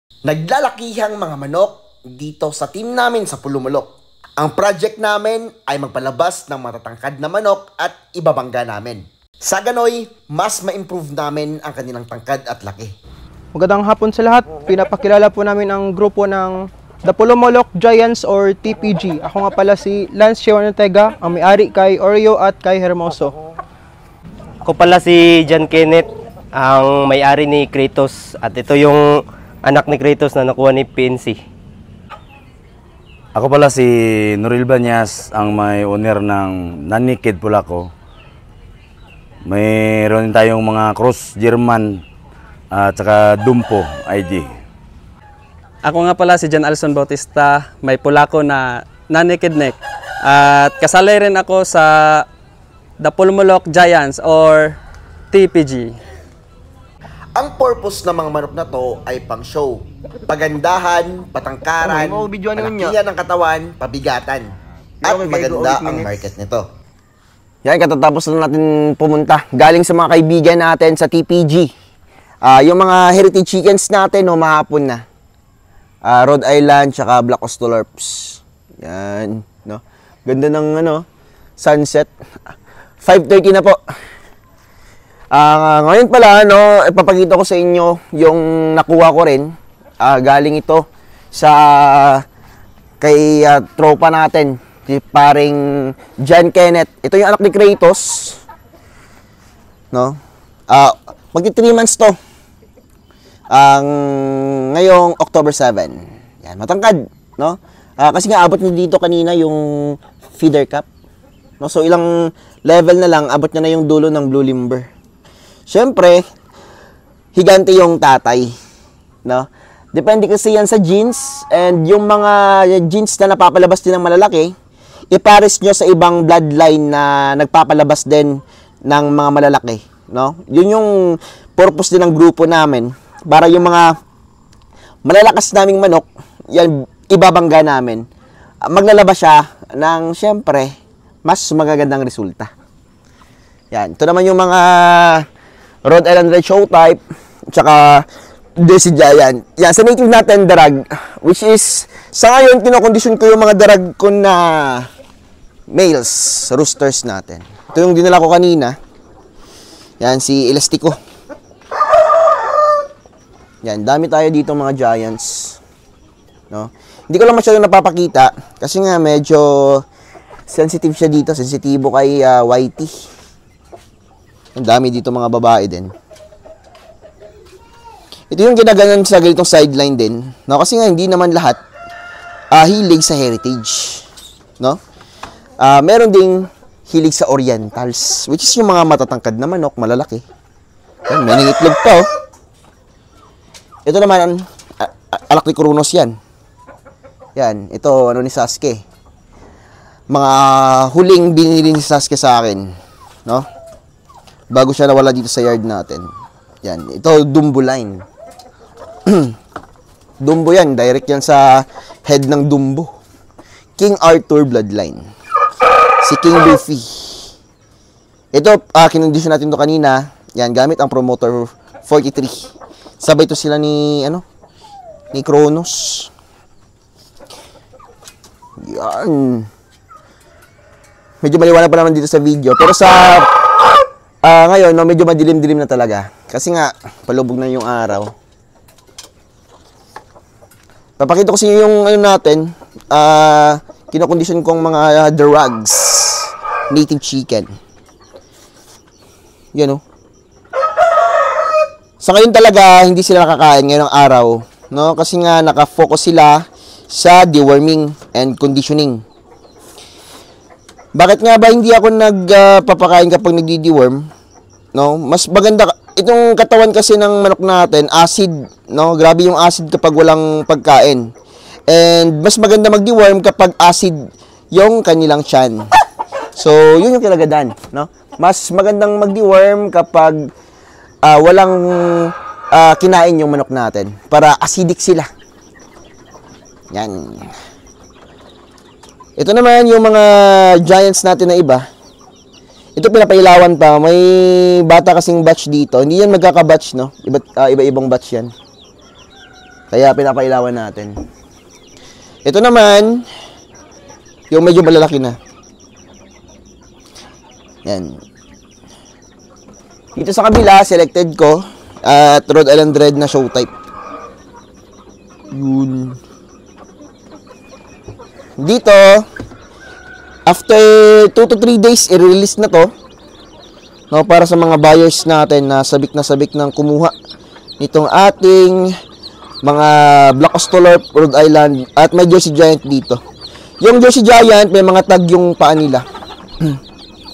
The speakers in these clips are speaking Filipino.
Naglalakihang mga manok dito sa team namin sa Pulumulok. Ang project namin ay magpalabas ng matatangkad na manok at ibabangga namin. Sa ganoy, mas ma-improve namin ang kanilang tangkad at laki. Magandang hapon sa lahat. Pinapakilala po namin ang grupo ng The Pulumulok Giants or TPG. Ako nga pala si Lance Chewan Ortega, ang may-ari kay Oreo at kay Hermoso. Ako pala si John Kenneth, ang may-ari ni Kratos, at ito yung anak ni Kratos na nakuha ni PNC. Ako pala si Noril Banyas, ang may owner ng Nanikid Pulaco. Mayroon tayong mga Cross German at saka Dumpo ID. Ako nga pala si John Alson Bautista, may Pulaco na Naked Neck. At kasali rin ako sa The Pulumulok Giants or TPG. Ang purpose ng mga manok na to ay pang show. Pagandahan, patangkaran, palakihan ng katawan, pabigatan. At maganda ang market nito. Yan, katatapos na natin pumunta. Galing sa mga kaibigan natin sa TPG. Yung mga heritage chickens natin, no, mahapon na. Rhode Island, tsaka Black Ostolorps. Yan, no. Ganda ng sunset. 5:30 na po. Ngayon pala, ipapakita ko sa inyo yung nakuha ko rin. Galing ito sa kay tropa natin, si paring John Kenneth. Ito yung anak ni Kratos. No? Magti 3 months to. Ngayong October 7. Yan, matangkad, no? Kasi nga abot niya dito kanina yung feeder cap. No? So ilang level na lang abot niya na yung dulo ng blue limber. Siyempre, higante yung tatay, no? Depende kasi yan sa genes, and yung mga genes na napapalabas din ng malalaki, ipares nyo sa ibang bloodline na nagpapalabas din ng mga malalaki, no? Yun yung purpose din ng grupo namin, para yung mga malalakas naming manok, yan, ibabangga namin. Maglalabas siya ng, siyempre, mas magagandang resulta. Yan, ito naman yung mga Rhode Island Red Show type, tsaka Desi Giant. Yan, sa native natin, darag, which is, sa ngayon, kinokondisyon ko yung mga darag ko na males, roosters natin. Ito yung dinala ko kanina. Yan, si Elastico. Yan, dami tayo dito mga Giants. No? Hindi ko lang masyadong napapakita, kasi nga medyo sensitive siya dito, sensitibo kay Whitey. Ang dami dito mga babae din. Ito yung ginaganon sa ganitong sideline din, no? Kasi nga hindi naman lahat hilig sa heritage, no? Meron ding hilig sa orientals, which is yung mga matatangkad na manok, malalaki. Yan, may nangitlog pa, oh. Ito naman alak ni Kronos yan. Yan, ito ano ni Sasuke. Mga huling binili ni Sasuke sa akin, no? Bago siya nawala dito sa yard natin. Yan. Ito, Dumbo line. Dumbo yan. Direct yan sa head ng Dumbo. King Arthur bloodline. Si King Luffy. Ito, kinondisyon natin to kanina. Yan, gamit ang promoter 43. Sabay to sila ni, ni Kronos. Yan. Medyo maliwanag pa naman dito sa video. Pero sa ngayon, medyo madilim-dilim na talaga. Kasi nga, palubog na yung araw. Papakita ko sa inyo yung natin, kinokondisyon kong mga drugs, native chicken. Yan, oh. Sa ngayon talaga, hindi sila nakakain ngayong araw. No? Kasi nga, nakafocus sila sa deworming and conditioning. Bakit nga ba hindi ako nagpapakain kapag nagdi-deworm? No, mas maganda itong katawan kasi ng manok natin, acid, no? Grabe yung acid kapag walang pagkain. And mas maganda mag-deworm kapag acid yung kanilang tiyan. So, yun yung kinagandaan, no? Mas magandang mag-deworm kapag walang kinain yung manok natin para acidic sila. Yan. Ito naman yung mga Giants natin na iba. Ito pinapailawan pa. May bata kasing batch dito. Hindi yan magkaka-batch, no? Iba-ibang batch yan. Kaya pinapailawan natin. Ito naman, yung medyo malalaki na. Yan. Dito sa kabila, selected ko at Rhode Island Red na show type. Yun. Dito, after 2 to 3 days, i-release na to. No, para sa mga buyers natin na sabik ng kumuha nitong ating mga Black Astrolorp, Rhode Island, at may Jersey Giant dito. Yung Jersey Giant, may mga tag yung paa nila.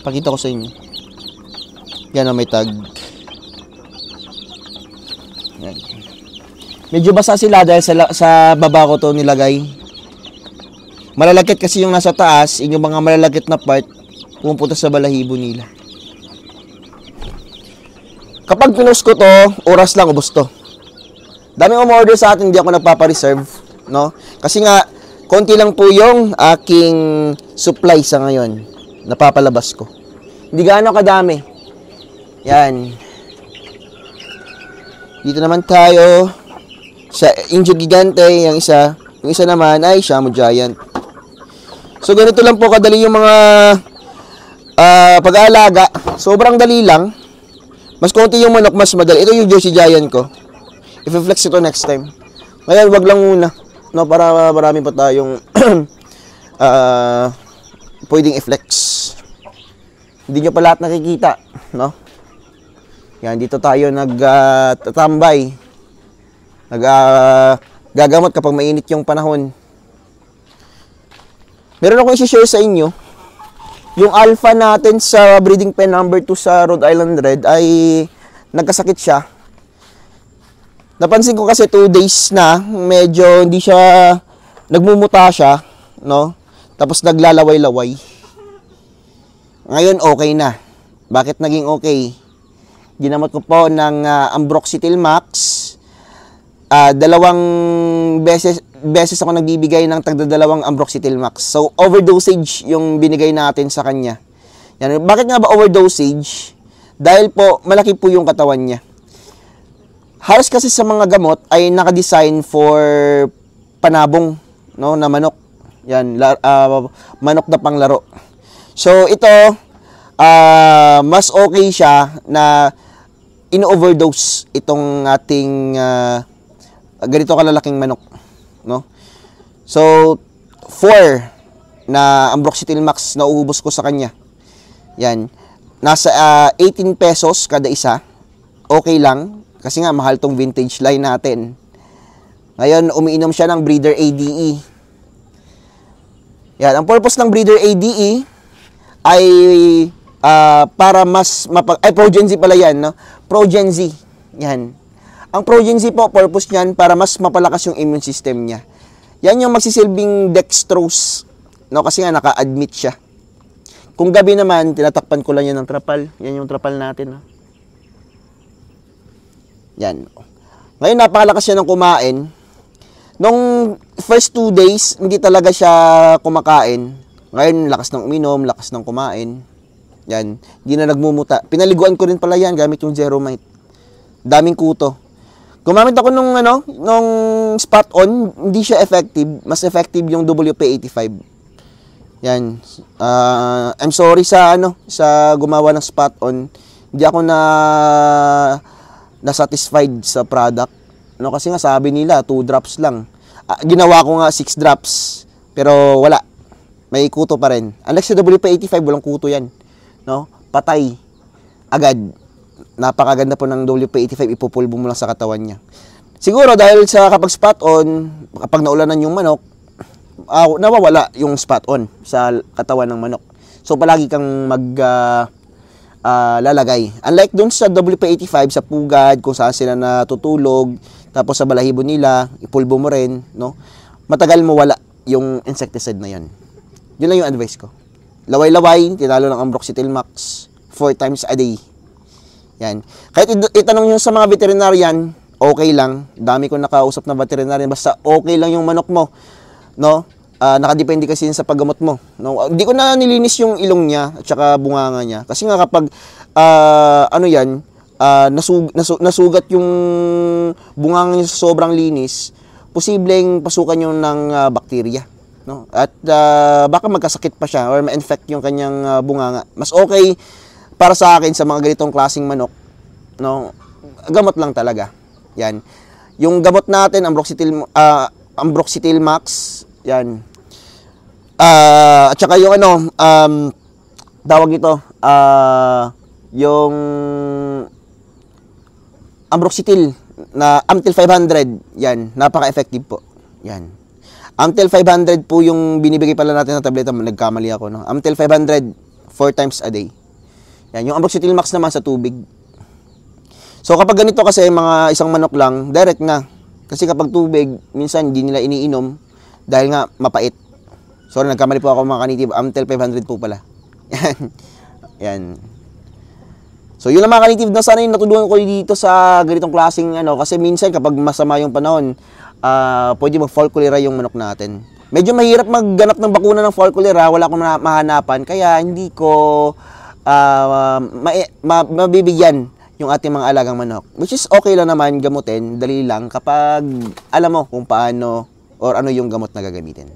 Pakita ko sa inyo. Yan ang may tag. Yan. Medyo basa sila dahil sa baba ko to nilagay. Malalagkit kasi yung nasa taas, yung mga malalagkit na part, pumupunta sa balahibo nila. Kapag pinost ko to, oras lang, ubos to. Daming umorder sa atin, hindi ako nagpapa-reserve, no? Kasi nga, konti lang po yung aking supply sa ngayon. Napapalabas ko. Hindi gaano kadami. Yan. Dito naman tayo sa Indio Gigante, yung isa. Yung isa naman ay Shamu Giant. So, ganito lang po kadali yung mga pag-aalaga. Sobrang dali lang. Mas konti yung manok, mas madali. Ito yung Jersey Giant ko. I-flex ito next time. Ngayon, wag lang muna. No, para marami pa tayong pwedeng i-flex. Hindi nyo pa lahat nakikita. No? Yan, dito tayo nagtatambay. Gagamot kapag mainit yung panahon. Meron akong i-share sa inyo. Yung alpha natin sa breeding pen number 2 sa Rhode Island Red ay nagkasakit siya. Napansin ko kasi 2 days na, medyo hindi siya, nagmumuta siya, no? Tapos naglalaway-laway. Ngayon okay na. Bakit naging okay? Ginamot ko po ng Ambroxetil Max. 2 beses ako nagbibigay ng tagdadalawang Ambroxetil Max. So, overdosage yung binigay natin sa kanya. Yan. Bakit nga ba overdosage? Dahil po, malaki po yung katawan niya. Halos kasi sa mga gamot ay nakadesign for panabong, no, na manok. Yan, manok na panglaro. So, ito, mas okay siya na in-overdose itong ating ganito kalalaking manok. No? So, 4 na Ambroxetil Max na uubos ko sa kanya. Yan. Nasa 18 pesos kada isa. Okay lang. Kasi nga, mahal tong vintage line natin. Ngayon, umiinom siya ng Breeder ADE. Yan. Ang purpose ng Breeder ADE ay para mas ay, Progen-Z pala yan, no? Progen-Z. Yan. Ang Progen-Z po, purpose niyan para mas mapalakas yung immune system niya. Yan yung magsisilbing dextrose, no? Kasi nga naka-admit siya. Kung gabi naman, tinatakpan ko lang yan ng trapal. Yan yung trapal natin, no? Yan. Ngayon, napakalakas siya ng kumain. Nung first 2 days, hindi talaga siya kumakain. Ngayon, lakas ng uminom, lakas ng kumain. Yan. Hindi na nagmumuta. Pinaliguan ko rin pala yan gamit yung Zeromite. Daming kuto. Gumamit ako nung spot on, hindi siya effective. Mas effective yung WP85. Yan. I'm sorry sa gumawa ng spot on. Hindi ako na satisfied sa product. No, kasi nga sabi nila 2 drops lang. Ginawa ko nga 6 drops. Pero wala. May kuto pa rin. Unlike sa WP85, walang kuto yan. No? Patay. Agad. Napakaganda po ng WP85, ipupulbo mo lang sa katawan niya. Siguro dahil sa kapag spot on, kapag naulanan yung manok, nawawala yung spot on sa katawan ng manok. So palagi kang lalagay. Unlike dun sa WP85, sa pugad, kung saan sila natutulog, tapos sa balahibo nila, ipulbo mo rin, no? Matagal mo wala yung insecticide na yan. Yun lang yung advice ko. Laway-laway, tinalo ng Ambroxetil Max 4 times a day. Yan. Kahit itanong nyo sa mga veterinarian, okay lang. Dami ko nakausap na veterinarian, basta okay lang yung manok mo. No? Nakadepende kasi yun sa paggamot mo. No? Hindi ko na nilinis yung ilong niya at saka bunganga niya. Kasi nga kapag nasugat yung bunganga niya sa sobrang linis, posibleng pasukan yung ng bakterya, no? At baka magkasakit pa siya or ma-infect yung kanyang bunganga. Mas okay para sa akin sa mga ganitong klaseng manok, no? Gamot lang talaga. Yan. Yung gamot natin, Ambroxetil Max, yan. At saka yung tawag ito, yung Ambroxetil na Amtil 500, yan, napaka-effective po. Yan. Amtil 500 po yung binibigay pala natin na tableta, nagkamali ako, no? Amtil 500 4 times a day. Yan, yung Ambroxetil Max naman sa tubig. So kapag ganito kasi mga isang manok lang, direct na. Kasi kapag tubig, minsan hindi nila iniinom dahil nga mapait. Sorry, nagkamali po ako mga kanitib. Amtil 500 po pala. Yan. Yan. So yun lang mga kanitib, na sana yung natulungan ko dito sa ganitong klaseng kasi minsan kapag masama yung panahon, pwede mag-fall cholera yung manok natin. Medyo mahirap magganap ng bakuna ng fall cholera, wala akong mahanapan, kaya hindi ko mabibigyan yung ating mga alagang manok. Which is okay lang naman gamutin, dali lang kapag alam mo kung paano or ano yung gamot na gagamitin.